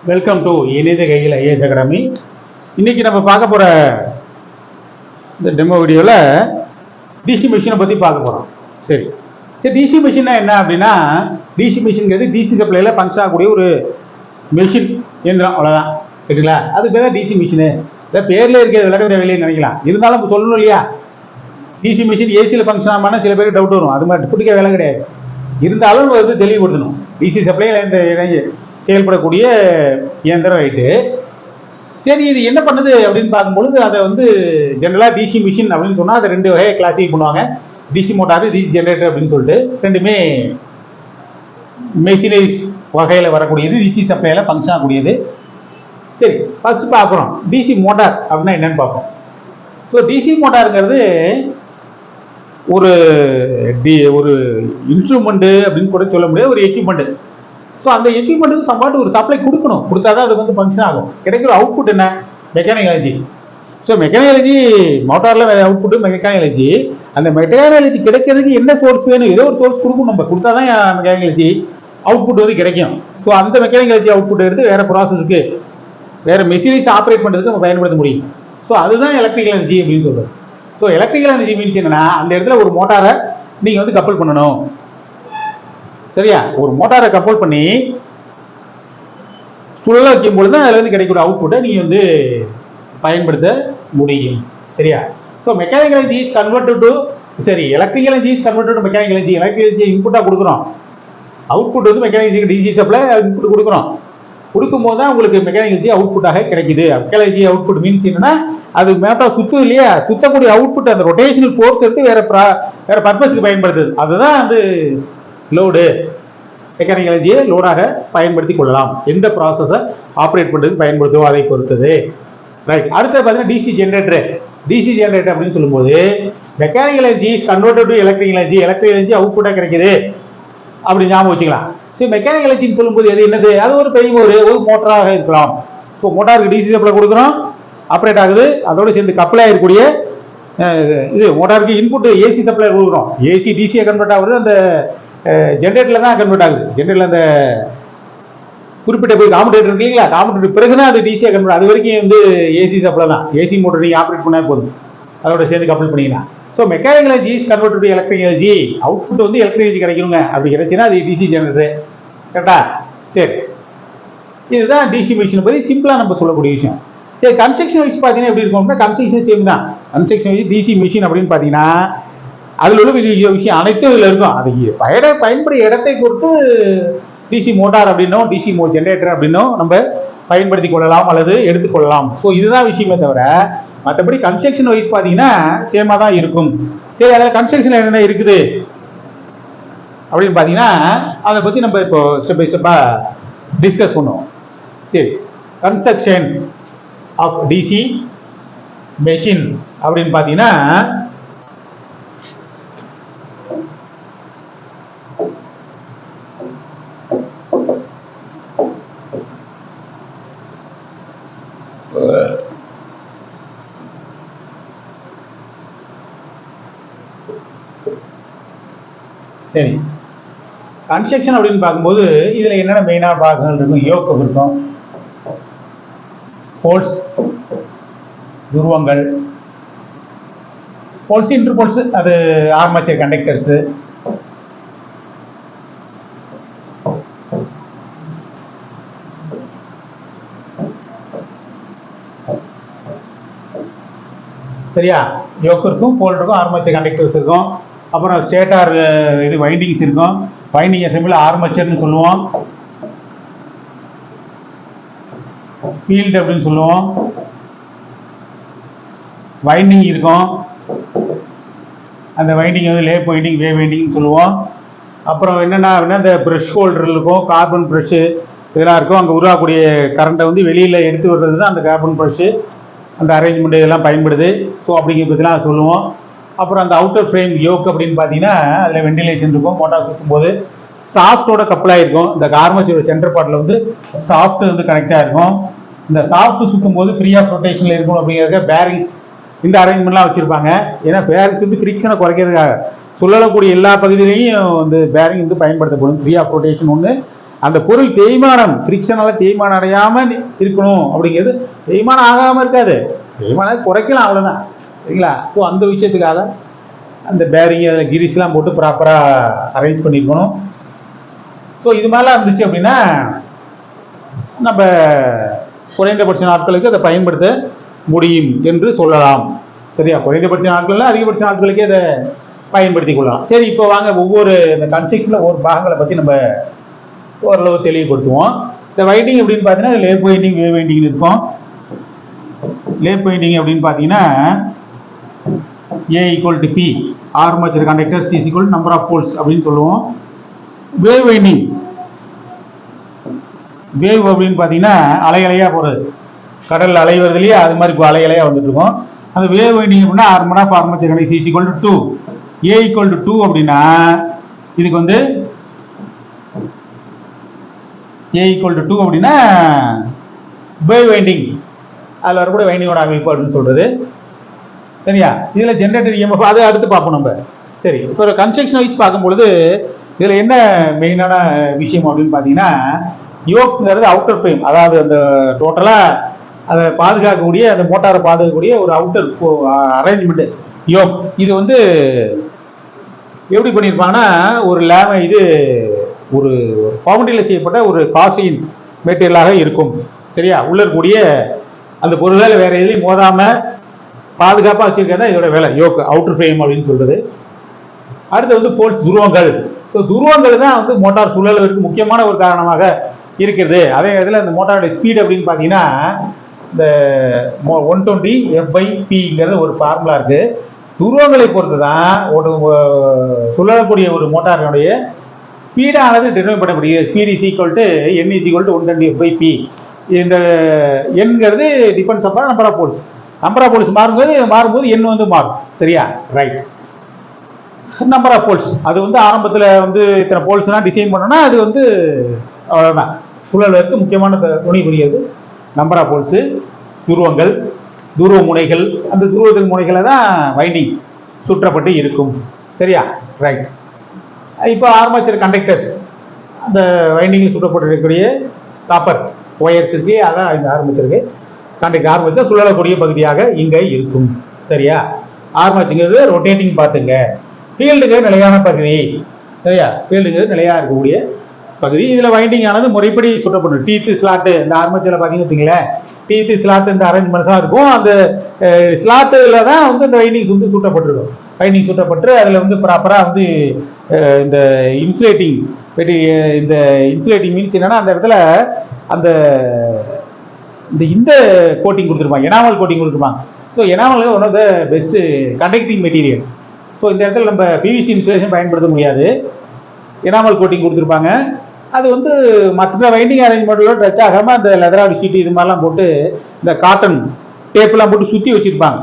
Welcome to இணையத கையில் IAS academy. இன்றைக்கி நம்ம பார்க்க போகிற இந்த டெமோ வீடியோவில் டிசி மிஷினை பற்றி பார்க்க போகிறோம். சரி, டிசி மிஷின்னா என்ன அப்படின்னா, டிசி மிஷின்ங்கிறது டிசி சப்ளையில் ஃபங்க்ஷன் ஆகக்கூடிய ஒரு மிஷின் இயந்திரம், அவ்வளோதான். சரிங்களா? அது பேர் டிசி மிஷினு. இல்லை பேரில் இருக்கிற விளக்க தேவையில்லைன்னு நினைக்கலாம். இருந்தாலும் இப்போ சொல்லணும் இல்லையா, டிசி மிஷின் ஏசியில் ஃபங்க்ஷன் ஆகாமல் சில பேருக்கு டவுட் வரும். அது மாதிரி பிடிக்க வேலை கிடையாது. இருந்தாலும் அது தெளிவுபடுத்தணும். டிசி சப்ளையில் இந்த செயல்படக்கூடிய இயந்திரம் ரைட்டு. சரி, இது என்ன பண்ணுது அப்படின்னு பார்க்கும்பொழுது, அதை ஜென்ரலாக டிசி மிஷின் அப்படின்னு சொன்னால் அதை ரெண்டு வகையை கிளாசிஃபை பண்ணுவாங்க. டிசி மோட்டார், டிசி ஜென்ரேட்டர் அப்படின்னு சொல்லிட்டு ரெண்டுமே மெஷினரிஸ் வகையில் வரக்கூடியது, டிசி சப்ளையில் ஃபங்க்ஷன் ஆகக்கூடியது. சரி, ஃபர்ஸ்ட் பார்க்குறோம் டிசி மோட்டார் அப்படின்னா என்னன்னு பார்ப்போம். ஸோ டிசி மோட்டாருங்கிறது ஒரு இன்ஸ்ட்ருமெண்ட்டு அப்படின்னு கூட சொல்ல முடியாது, ஒரு எக்யூப்மெண்ட்டு. ஸோ அந்த எக்யூப்மெண்ட்டுக்கு சம்பாட்டு ஒரு சப்ளை கொடுக்கணும். கொடுத்தா தான் அது ஃபங்க்ஷன் ஆகும். கிடைக்கிற அவுட்புட் என்ன? Mechanical energy. So mechanical energy மோட்டாரில் அவுட்புட்டு மெக்கானிக்கல் எனர்ஜி. அந்த மெக்கானிக்கல் எனர்ஜி கிடைக்கிறதுக்கு என்ன சோர்ஸ் வேணும்? ஏதோ ஒரு சோர்ஸ் கொடுக்கணும். நம்ம கொடுத்தா தான் மெக்கானிக்கல் எனர்ஜி அவுட்புட் கிடைக்கும். ஸோ அந்த மெக்கானிக்கல் எனர்ஜி அவுட்புட் எடுத்து வேறு ப்ராசஸுக்கு, வேறு மெஷினரிஸ் ஆப்ரேட் பண்ணுறதுக்கு நம்ம பயன்படுத்த முடியும். ஸோ அதுதான் எலக்ட்ரிக்கல் எனர்ஜி அப்படின்னு சொல்கிறது. ஸோ எலக்ட்ரிக்கல் எனர்ஜி மீன்ஸ் என்னன்னா, அந்த இடத்துல ஒரு மோட்டாரை நீங்கள் கப்பல் பண்ணணும். சரியா? ஒரு மோட்டாரை கப்பல் பண்ணி சுழல வைக்கும் பொழுது தான் அதில் கிடைக்கிற அவுட்புட்டை நீங்கள் பயன்படுத்த முடியும். சரியா? So mechanical energy is converted to electrical energy is converted to mechanical energy. Electrical energy இன்புட்டாக கொடுக்குறோம். Output mechanical DC supply input கொடுக்குறோம். கொடுக்கும்போது தான் உங்களுக்கு மெக்கானிக்கல் எனர்ஜி அவுட்புட்டாக கிடைக்குது. மெக்கானிக்கல் எனர்ஜி அவுட்புட் மீன்ஸ் என்னன்னா, அது மேட்டா சுத்தும் இல்லையா, சுத்தக்கூடிய அவுட்புட் அந்த ரொட்டேஷனல் ஃபோர்ஸ் எடுத்து வேற பர்பஸ்க்கு பயன்படுத்துது. அதுதான் லோடு. மெக்கானிக்கல் எனர்ஜியை லோடாக பயன்படுத்தி கொள்ளலாம். எந்த ப்ராசஸை ஆப்ரேட் பண்ணுறதுக்கு பயன்படுத்துவோம் அதை பொறுத்தது. ரைட். அடுத்து பார்த்தீங்கன்னா டிசி ஜென்ரேட்டர். டிசி ஜென்ரேட்டர் அப்படின்னு சொல்லும்போது, mechanical energy is converted to electrical energy. Electrical energy அவுட்புட்டாக கிடைக்குது அப்படி ஞாபகம் வச்சுக்கலாம். சரி, மெக்கானிக்கல் எனர்ஜின்னு சொல்லும்போது எது என்னது? அது ஒரு பெரிய ஒரு மோட்டராக இருக்கலாம். ஸோ மோட்டாருக்கு டிசி சப்ளை கொடுக்குறோம், ஆப்ரேட் ஆகுது. அதோடு சேர்ந்து கப்பல் ஆகிருக்கூடிய இது மோட்டாருக்கு இன்புட் ஏசி சப்ளை கொடுக்குறோம். ஏசி டிசியை கன்வெர்ட் ஆகுது அந்த ஜென்ரேட்டரில் தான் கன்வெர்ட் ஆகுது. ஜென்ரேட்டரில் அந்த குறிப்பிட்ட போய் காம்படேட்டர் இருக்கு இல்லைங்களா, காம்படேட்டர் பிறகு தான் அது டிசியை கன்வெர்ட். அது வரைக்கும் ஏசி சப்ளை தான். ஏசி மோட்டர் நீங்கள் ஆப்ரேட் பண்ணால் போதும், அதோட சேர்ந்து கப்பல் பண்ணிக்கலாம். So mechanical energy is converted to electric energy. Output electric energy கிடைக்கணுங்க. அப்படி கிடைச்சுன்னா அது டிசி ஜெனரேட்டர். கரெக்டா? சரி, இதுதான் டிசி மிஷினை பற்றி சிம்பிளாக நம்ம சொல்லக்கூடிய விஷயம். சரி, கன்ஸ்ட்ரக்ஷன் வைஸ் பார்த்தீங்கன்னா எப்படி இருக்கும் அப்படின்னா, கன்ஸ்ட்ரக்ஷன் சேம் தான். கன்ஸ்ட்ரக்ஷன் வைஸ் டிசி மிஷின் அப்படின்னு பார்த்தீங்கன்னா, அதில் உள்ள விஷயம் அனைத்தும் இதில் இருக்கும். அது பயன்படுற இடத்தை பொறுத்து டிசி மோட்டார் அப்படின்னோ டிசி ஜென்ரேட்டர் அப்படின்னோ நம்ம பயன்படுத்தி கொள்ளலாம் அல்லது எடுத்துக்கொள்ளலாம். ஸோ இதுதான் விஷயமே தவிர, மற்றபடி கன்ஸ்ட்ரக்ஷன் வைஸ் பார்த்தீங்கன்னா சேமாக தான் இருக்கும். சரி, அதில் கன்ஸ்ட்ரக்ஷன் என்னென்ன இருக்குது அப்படின்னு பார்த்தீங்கன்னா, அதை பற்றி நம்ம இப்போ ஸ்டெப் பை ஸ்டெப்பாக டிஸ்கஸ் பண்ணுவோம். சரி, கன்ஸ்ட்ரக்ஷன் ஆஃப் டிசி மெஷின் அப்படின்னு பார்த்தீங்கன்னா, சரி, கன்ஸ்ட்ரக்ஷன் அப்படின்னு பார்க்கும்போது இதில் என்னென்ன மெயினான பாகங்கள் இருக்கும்? யோக்கம் இருக்கும், போல்ஸ், துருவங்கள், போல்ஸ், இன்டர் போல்ஸ், அது ஆர்மேச்சர் கண்டக்டர்ஸு, சரியா? யோக் இருக்கும், போல் இருக்கும், ஆர்மேச்சர் கண்டக்டர்ஸ் இருக்கும். அப்புறம் ஸ்டேட்டார் வைண்டிங்ஸ் இருக்கும். வைண்டிங் அசம்பிள் ஆர்மேச்சர்னு சொல்லுவோம், ஃபீல்டு அப்படின்னு சொல்லுவோம். வைண்டிங் இருக்கும், அந்த வைண்டிங் லேப் வைண்டிங், வேவ் வைண்டிங்னு சொல்லுவோம். அப்புறம் என்னென்னா அப்படின்னா, இந்த ப்ரெஷ் ஹோல்டர் இருக்கும், கார்பன் ப்ரெஷ்ஷு இதெல்லாம் இருக்கும். அங்கே உருவாக்கக்கூடிய கரண்ட்டை வெளியில் எடுத்து விடுறது தான் அந்த கார்பன் ப்ரெஷ்ஷு. அந்த அரேஞ்ச்மெண்ட் இதெல்லாம் பயன்படுது. ஸோ அப்படிங்கிற பற்றிலாம் சொல்லுவோம். அப்புறம் அந்த அவுட்டர் ஃப்ரேம் யோக் அப்படின்னு பார்த்தீங்கன்னா, அதில் வெண்டிலேஷன் இருக்கும். மோட்டார் சுற்றும்போது சாஃப்டோட கப்பலாக இருக்கும். இந்த ஆர்மேச்சரோட சென்டர் பார்ட்டில் சாஃப்ட் கனெக்டாக இருக்கும். இந்த சாஃப்ட் சுற்றும் போது ஃப்ரீ ஆஃப் ரொட்டேஷனில் இருக்கும். அப்படிங்கிறத பேரிங்ஸ் இந்த அரேஞ்ச்மெண்ட்லாம் வச்சுருப்பாங்க. ஏன்னா பேரிங்ஸ் ஃப்ரிக்ஷனை குறைக்கிறதுக்காக சொல்லக்கூடிய எல்லா பகுதியிலையும் பேரிங் பயன்படுத்தப்படும். ஃப்ரீ ஆஃப் ரொட்டேஷன் ஒன்று, அந்த பொருள் தேய்மானம் ஃப்ரிக்ஷனால தேய்மானம் அடையாம இருக்கணும் அப்படிங்கிறது. தேய்மானம் ஆகாம இருக்காது, தேய்மானம் குறைக்கலாம் அவ்வளவுதான், சரிங்களா? ஸோ அந்த விஷயத்துக்காக அந்த பேரிங் அதில் கிரீஸ்லாம் போட்டு ப்ராப்பராக அரேஞ்ச் பண்ணியிருக்கணும். ஸோ இது மாதிரிலாம் இருந்துச்சு அப்படின்னா நம்ம குறைந்தபட்ச நாட்களுக்கு அதை பயன்படுத்த முடியும் என்று சொல்லலாம். சரியா? குறைந்தபட்ச நாட்களில் அதிகபட்ச நாட்களுக்கே அதை பயன்படுத்தி கொள்ளலாம். சரி, இப்போ வாங்க ஒவ்வொரு இந்த கன்ஸ்ட்ரக்ஷனில் ஒவ்வொரு பாகங்களை பற்றி நம்ம ஓரளவு தெளிவுபடுத்துவோம். இந்த வைண்டிங் அப்படின்னு பார்த்தீங்கன்னா லேப் வைண்டிங், வேவ் வைண்டிங் இருக்கும். லேப் வைண்டிங் அப்படின்னு பார்த்தீங்கன்னா A equal to P, armature conductor C equal number of poles அப்படின்னு சொல்லுவோம். வேவ் வைண்டிங், வேவ் அப்படின்னு பார்த்தீங்கன்னா அலை அலையாக போகிறது, கடல் அலை வருது இல்லையா, அது மாதிரி இப்போ அலை அலையாக வந்துட்டு இருக்கும். அந்த வேவ் வைண்டிங் அப்படின்னா armour of armature conductor C equal to 2, A equal to 2 அப்படின்னா இதுக்கு வந்து A ஈக்குவல் டு 2 அப்படின்னா வேவ் வைண்டிங், அதில் வரக்கூடிய வைண்டிங்கோட அமைப்பு அப்படின்னு சொல்கிறது. சரியா? இதில் ஜென்ரேட்டர் EMF அது அடுத்து பார்ப்போம் நம்ம. சரி, இப்போ கன்ஸ்ட்ரக்ஷன் வைஸ் பார்க்கும்பொழுது இதில் என்ன மெயினான விஷயம் அப்படின்னு பார்த்தீங்கன்னா, யோக்ங்கிறது அவுட்டர் ஃப்ரேம், அதாவது அந்த டோட்டலாக அதை பாதுகாக்கக்கூடிய, அந்த மோட்டாரை பாதுகாக்கக்கூடிய ஒரு அவுட்டர் அரேஞ்ச்மெண்ட் யோக். இது வந்து எப்படி பண்ணியிருப்பாங்கன்னா ஒரு இது ஒரு ஃபவுண்டரியில் செய்யப்பட்ட ஒரு காஸ்டின் மெட்டீரியலாக இருக்கும். சரியா? உள்ள இருக்கக்கூடிய அந்த பொருளால் வேற எதுலையும் மோதாமல் பாதுகாப்பாக வச்சிருக்கிறதா இதோட வேலை, யோக் அவுட்டர் ஃப்ரேம் அப்படின்னு சொல்றது. அடுத்து வந்து போல்ஸ், துருவங்கள். ஸோ துருவங்கள் தான் வந்து மோட்டார் சுழலுக்கு முக்கியமான ஒரு காரணமாக இருக்கிறது. அதே இதில் இந்த மோட்டாரோட ஸ்பீட் அப்படின்னு பார்த்தீங்கன்னா இந்த 120 F/P ஒரு ஃபார்முலா இருக்கு. துருவங்களை பொறுத்து தான் ஒரு சுழலக்கூடிய ஒரு மோட்டாரினுடைய ஸ்பீடானது டிட்டர்மைன் பண்ணப்படுகிறது. Speed is equal to N is equal to 120 F/P. இந்த எண்ங்கிறது depends upon number of poles. Number of poles மாறும்போது எண் வந்து மாறும். சரியா? ரைட். நம்பர் ஆஃப் போல்ஸ் அது வந்து ஆரம்பத்தில் வந்து இத்தனை போல்ஸ்லாம் டிசைன் பண்ணோம்னா அது வந்து அவ்வளோதான், சுழலுக்கு முக்கியமான துணை புரியுது நம்பர் ஆஃப் போல்ஸு. துருவங்கள், துருவ முனைகள், அந்த துருவத்தின் முனைகளை தான் வைண்டிங் சுற்றப்பட்டு இருக்கும். சரியா? ரைட். இப்போ ஆர்மேச்சர் கண்டக்டர்ஸ், அந்த வைண்டிங்கில் சுற்றப்பட்டு இருக்கக்கூடிய காப்பர் ஒயர்ஸ் இருக்கு, அதான் இந்த ஆர்மேச்சருக்கு கண்டக்டர். ஆர்மேச்சர் சுழலக்கூடிய பகுதியாக இங்கே இருக்கும். சரியா? ஆர்மேச்சருங்கிறது ரொட்டேட்டிங் பார்ட்டுங்க. ஃபீல்டுக்கு நிலையான பகுதி. சரியா? ஃபீல்டுக்கு நிலையாக இருக்கக்கூடிய பகுதி. இதில் வைண்டிங் ஆனது முறைப்படி சுற்றப்படும். டீத்து ஸ்லாட்டு, இந்த ஆர்மேச்சரில் பார்த்தீங்கன்னு வச்சுங்களேன், டீத்து ஸ்லாட்டு இந்த அரேஞ்ச்மெண்ட்ஸாக இருக்கும். அந்த ஸ்லாட்டில் தான் வந்து இந்த வைண்டிங்ஸ் வந்து சுற்றப்பட்டிருக்கும். வைண்டிங் சுற்றப்பட்டு அதில் வந்து ப்ராப்பராக வந்து இந்த இன்சுலேட்டிங் இந்த இன்சுலேட்டிங் மீன்ஸ் என்னன்னா அந்த இடத்துல அந்த இந்த கோட்டிங் கொடுத்துருப்பாங்க, எனாமல் கோட்டிங் கொடுத்துருப்பாங்க. So enamel one of the best conducting material. So இந்த இடத்துல நம்ம பிவிசி இன்சுலேஷன் பயன்படுத்த முடியாது, எனாமல் கோட்டிங் கொடுத்துருப்பாங்க. அது வந்து மற்ற வைண்டிங் அரேஞ்ச்மெண்ட்டோட டச் ஆகாமல் அந்த லெதரால் ஷீட்டு இது மாதிரிலாம் போட்டு இந்த காட்டன் டேப்லாம் போட்டு சுற்றி வச்சுருப்பாங்க.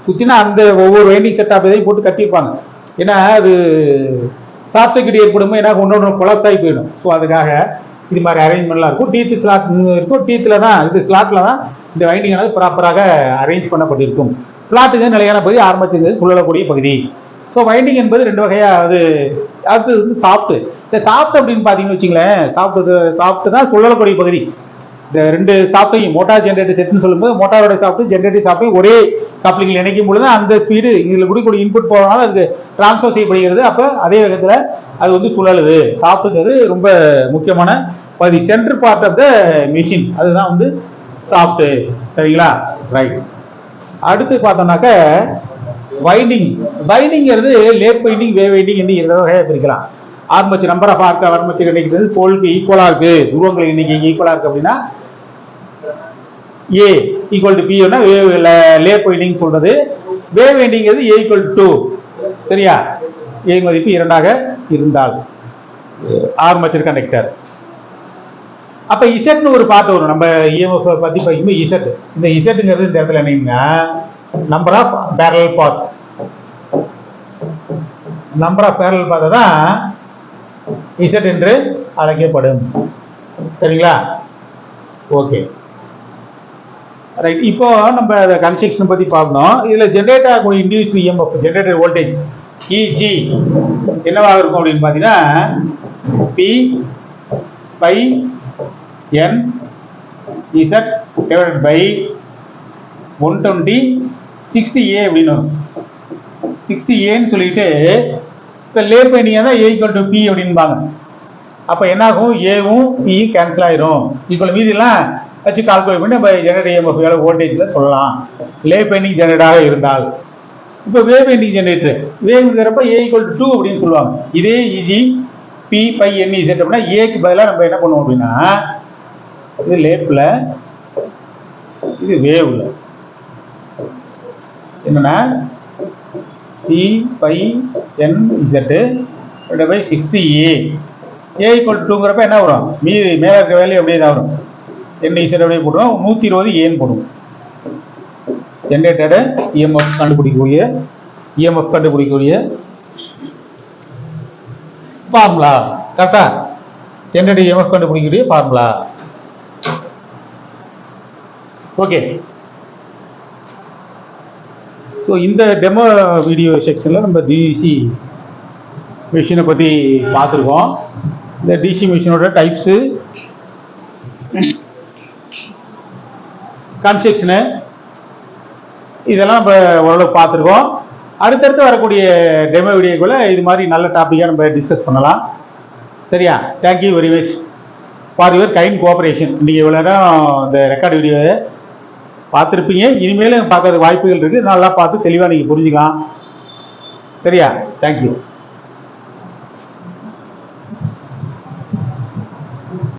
சுற்றினா அந்த ஒவ்வொரு வைண்டிங் செட்டாப் இதையும் போட்டு கட்டியிருப்பாங்க. ஏன்னா அது ஷார்ட் சர்க்யூட் ஏற்படும், ஏன்னா ஒன்று கொலாப்ஸ் ஆகி போயிடும். ஸோ அதுக்காக இது மாதிரி அரேஞ்ச்மெண்ட்லாம் இருக்கும். டீத்து ஸ்லாட் இருக்கும், டீத்தில் தான் இது ஸ்லாட்டில் தான் இந்த வைண்டிங் ஆனது ப்ராப்பராக அரேஞ்ச் பண்ணப்பட்டிருக்கும். ஃப்ளாட்டுக்கு நிலையான பகுதி, ஆர்மேச்சர் சுழலக்கூடிய பகுதி. ஸோ வைண்டிங் என்பது ரெண்டு வகையாக அது வந்து சாஃப்ட்டு. இந்த சாஃப்ட் அப்படின்னு பார்த்தீங்கன்னு வச்சுங்களேன், சாஃப்ட்டு தான் சுழலக்கூடிய பகுதி. இந்த ரெண்டு சாஃப்ட்டையும் மோட்டார் ஜென்ரேட்டர் செட்னு சொல்லும்போது மோட்டாரோட சாஃப்ட்டு ஜென்ரேட்டர் சாஃப்ட்டையும் ஒரே கப்ளிங்கில் இணைக்கும் பொழுது அந்த ஸ்பீடு இதில் கொடுக்கக்கூடிய இன்புட் போகிறனால அதுக்கு டிரான்ஸ்ஃபர் செய்யப்படுகிறது. அப்போ அதே வேகத்தில் அது வந்து சுழலுது. சாஃப்ட்டுங்கிறது ரொம்ப முக்கியமான பகுதி, centre part of the machine, அதுதான் வந்து சாஃப்ட்டு. சரிங்களா? ரைட். அடுத்து பார்த்தோம்னாக்க வைண்டிங்கிறது லேப் வைண்டிங், வேவ் வைண்டிங் என்று இரண்டு வகையாக பிரிக்கலாம். ஆர்மேச்சர் நம்பர் ஆஃப் ஆர்மேச்சர் கிடைக்கிறது போலுக்கு ஈக்குவலாக இருக்கு, துருவங்கள் எண்ணிக்கை ஈக்குவலாக இருக்கு அப்படின்னா A equal to P lap winding சொல்றது. வேவ் வைண்டிங்கிறது A ஈக்குவல் டு 2. சரியா? A மதிப்பு 2ஆக இருந்தால் ஆர்மேச்சர் கண்டக்டர். அப்ப இசட்னு ஒரு பார்ட் வரும். நம்ம EMF பத்தி படிக்கும்போது இசட், இந்த இசட்ங்கிறது இந்த இடத்துல என்னன்னா number of parallel path. Number of parallel path தான் இசட் என்று அழைக்கப்படும். சரிங்களா? Okay, right. இப்போ நம்ம கன்ஸ்ட்ரக்ஷன் பத்தி பார்க்கணும். இதுல ஜென்ரேட் ஆகக்கூடிய individual EMF, generator voltage EG என்னவாக இருக்கும் அப்படின்னு பார்த்தீங்கன்னா P by N Z divided by 120 60A அப்படின்னு 60Aன்னு சொல்லிட்டு இப்போ லேப் பண்ணிங்கன்னா A ஈக்குவல் டு பி அப்படின்பாங்க. அப்போ என்னாகும், ஏவும் பியும் கேன்சல் ஆயிரும். ஈக்குவல் மீதியெல்லாம் வச்சு கால்குலேட் பண்ணி நம்ம ஜெனரேட் EMF எவ்வளோ வோல்டேஜில் சொல்லலாம் லேப் பெண்டிங் ஜெனரேட்டாக இருந்தால். இப்போ வேவ் பெண்டிங் ஜெனரேட்டர் வேவ்ங்கிறப்ப A ஈக்குவல் டு 2 அப்படின்னு சொல்லுவாங்க. இதே EG P by N Z அப்படின்னா ஏக்கு பதிலாக நம்ம என்ன பண்ணுவோம் அப்படின்னா, இது லேப்பில் இது வேவ்ல என்னன்னா P by N Z by 60A A equal to 2ங்கிறப்ப என்ன வரும், மீதி மேலே இருக்க வேல்யூ அப்படியே தான் வரும். என் இசட் அப்படியே போடுவோம், 120 ஏன்னு போடுவோம். ஜென்ரேட்டடு EMF கண்டுபிடிக்கக்கூடிய ஃபார்முலா கரெக்டா, ஜென்ரேட்டட் EMF கண்டுபிடிக்கக்கூடிய ஃபார்முலா. ஓகே, ஸோ இந்த டெமோ வீடியோ செக்ஷனில் நம்ம டிசி மிஷினை பற்றி பார்த்துருக்கோம். இந்த டிசி மிஷினோட டைப்ஸு, கன்ஸ்ட்ரக்ஷனு, இதெல்லாம் நம்ம ஓரளவுக்கு பார்த்துருக்கோம். அடுத்தடுத்து வரக்கூடிய டெமோ வீடியோக்குள்ள இது மாதிரி நல்ல டாப்பிக்காக நம்ம டிஸ்கஸ் பண்ணலாம். சரியா? Thank you very much for your kind cooperation. இன்றைக்கி இவ்வளோ நேரம் இந்த ரெக்கார்டு வீடியோவை பார்த்துருப்பீங்க, இனிமேலும் பார்க்கறதுக்கு வாய்ப்புகள் இருக்குது. நல்லா பார்த்து தெளிவாக நீங்கள் புரிஞ்சுக்கலாம். சரியா? தேங்க்யூ.